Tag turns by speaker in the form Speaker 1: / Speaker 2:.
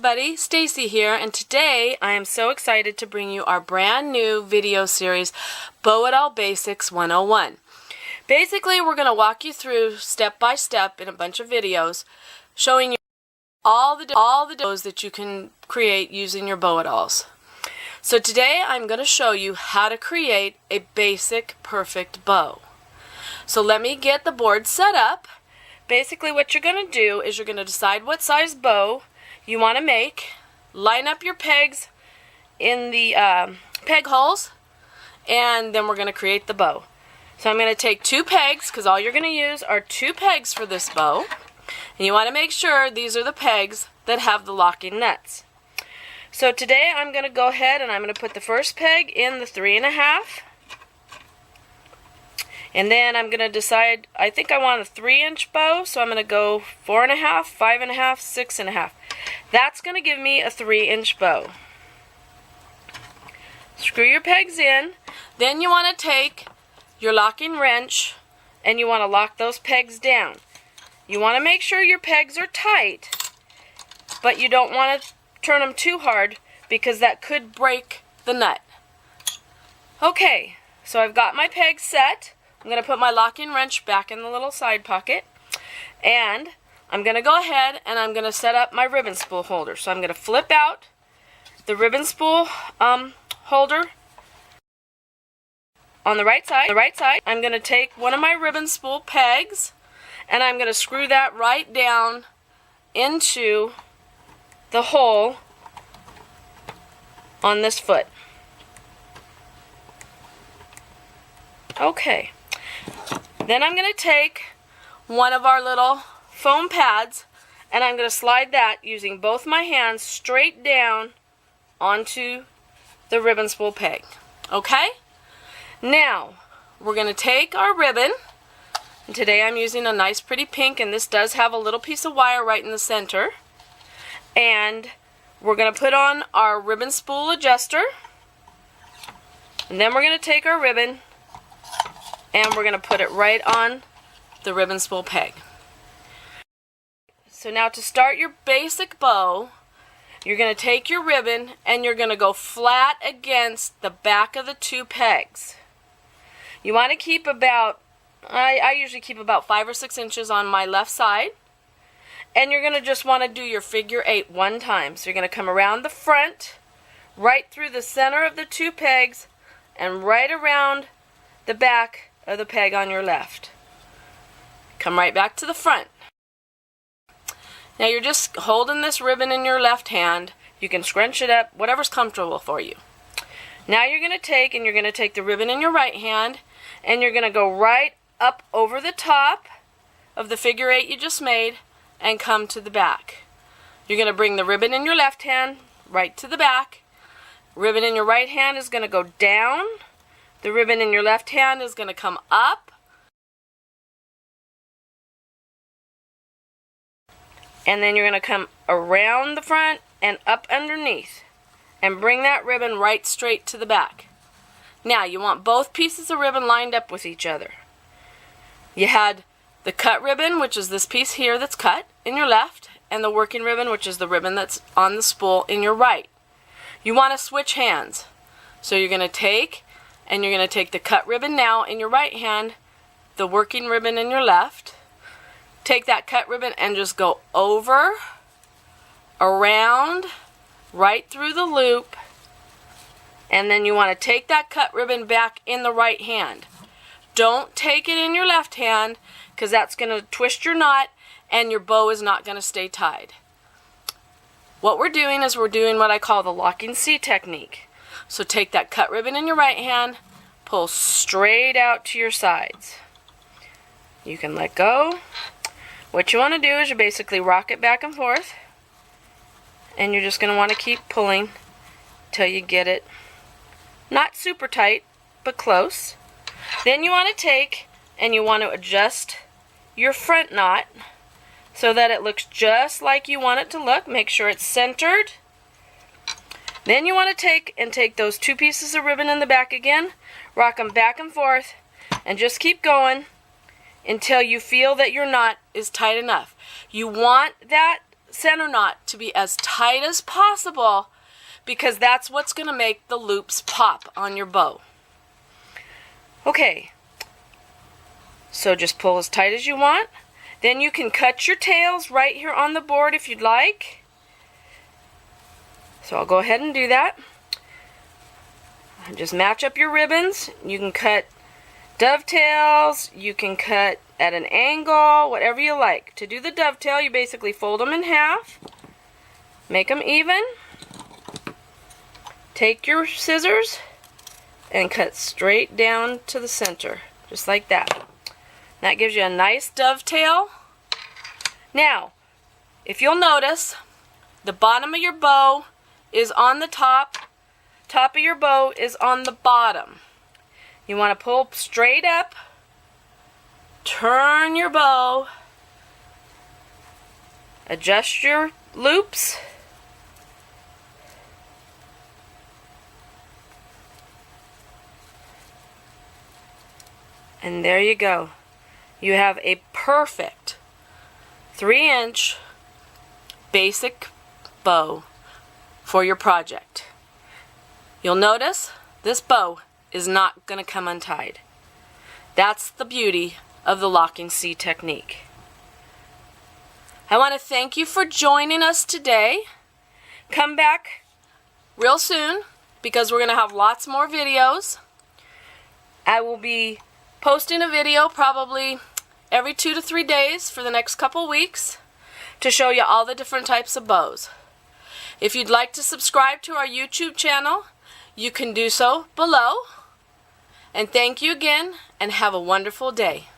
Speaker 1: everybody, Stacy here, and today I am so excited to bring you our brand new video series, Bow It All Basics 101. Basically, we're going to walk you through step by step in a bunch of videos, showing you all the bows that you can create using your bow-it-alls. So today I'm going to show you how to create a basic perfect bow. So let me get the board set up. Basically what you're going to do is you're going to decide what size bow you want to make, line up your pegs in the peg holes, and then we're going to create the bow. So I'm going to take 2 pegs, because all you're going to use are 2 pegs for this bow, and you want to make sure these are the pegs that have the locking nuts. So today I'm going to go ahead and I'm going to put the first peg in the 3.5, and then I'm going to decide, I think I want a 3-inch bow, so I'm going to go 4.5, 5.5, 6.5. That's going to give me a 3-inch bow. Screw your pegs in. Then you want to take your locking wrench and you want to lock those pegs down. You want to make sure your pegs are tight, but you don't want to turn them too hard because that could break the nut. Okay, so I've got my pegs set. I'm going to put my locking wrench back in the little side pocket, and I'm going to go ahead and I'm going to set up my ribbon spool holder. So I'm going to flip out the ribbon spool holder on the right side. I'm going to take one of my ribbon spool pegs and I'm going to screw that right down into the hole on this foot. Okay. Then I'm going to take one of our little foam pads and I'm going to slide that using both my hands straight down onto the ribbon spool peg. Okay? Now, we're going to take our ribbon, and today I'm using a nice pretty pink, and this does have a little piece of wire right in the center, and we're going to put on our ribbon spool adjuster, and then we're going to take our ribbon and we're going to put it right on the ribbon spool peg. So now to start your basic bow, you're going to take your ribbon and you're going to go flat against the back of the 2 pegs. You want to keep about, I usually keep about 5 or 6 inches on my left side, and you're going to just want to do your figure 8 one time. So you're going to come around the front, right through the center of the 2 pegs, and right around the back of the peg on your left. Come right back to the front. Now you're just holding this ribbon in your left hand. You can scrunch it up, whatever's comfortable for you. Now you're going to take the ribbon in your right hand and you're going to go right up over the top of the figure 8 you just made and come to the back. You're going to bring the ribbon in your left hand right to the back. Ribbon in your right hand is going to go down. The ribbon in your left hand is going to come up. And then you're going to come around the front and up underneath and bring that ribbon right straight to the back. Now you want both pieces of ribbon lined up with each other. You had the cut ribbon, which is this piece here that's cut, in your left, and the working ribbon, which is the ribbon that's on the spool, in your right. You want to switch hands. So you're going to take the cut ribbon now in your right hand, the working ribbon in your left. Take that cut ribbon and just go over, around, right through the loop, and then you want to take that cut ribbon back in the right hand. Don't take it in your left hand because that's going to twist your knot and your bow is not going to stay tied. What we're doing is we're doing what I call the locking C technique. So take that cut ribbon in your right hand, pull straight out to your sides. You can let go. What you want to do is you basically rock it back and forth, and you're just going to want to keep pulling till you get it not super tight, but close. Then you want to take and you want to adjust your front knot so that it looks just like you want it to look. Make sure it's centered. Then you want to take those 2 pieces of ribbon in the back again, rock them back and forth, and just keep going until you feel that your knot is tight enough. You want that center knot to be as tight as possible because that's what's going to make the loops pop on your bow. Okay, so just pull as tight as you want. Then you can cut your tails right here on the board if you'd like. So I'll go ahead and do that. Just match up your ribbons. You can cut dovetails, you can cut at an angle, whatever you like. To do the dovetail, you basically fold them in half, make them even, take your scissors, and cut straight down to the center, just like that. That gives you a nice dovetail. Now, if you'll notice, the bottom of your bow is on the top of your bow is on the bottom. You want to pull straight up, turn your bow, adjust your loops, and there you go. You have a perfect 3-inch basic bow for your project. You'll notice this bow is not going to come untied. That's the beauty of the locking C technique. I want to thank you for joining us today. Come back real soon because we're going to have lots more videos. I will be posting a video probably every 2 to 3 days for the next couple weeks to show you all the different types of bows. If you'd like to subscribe to our YouTube channel, you can do so below. And thank you again, and have a wonderful day.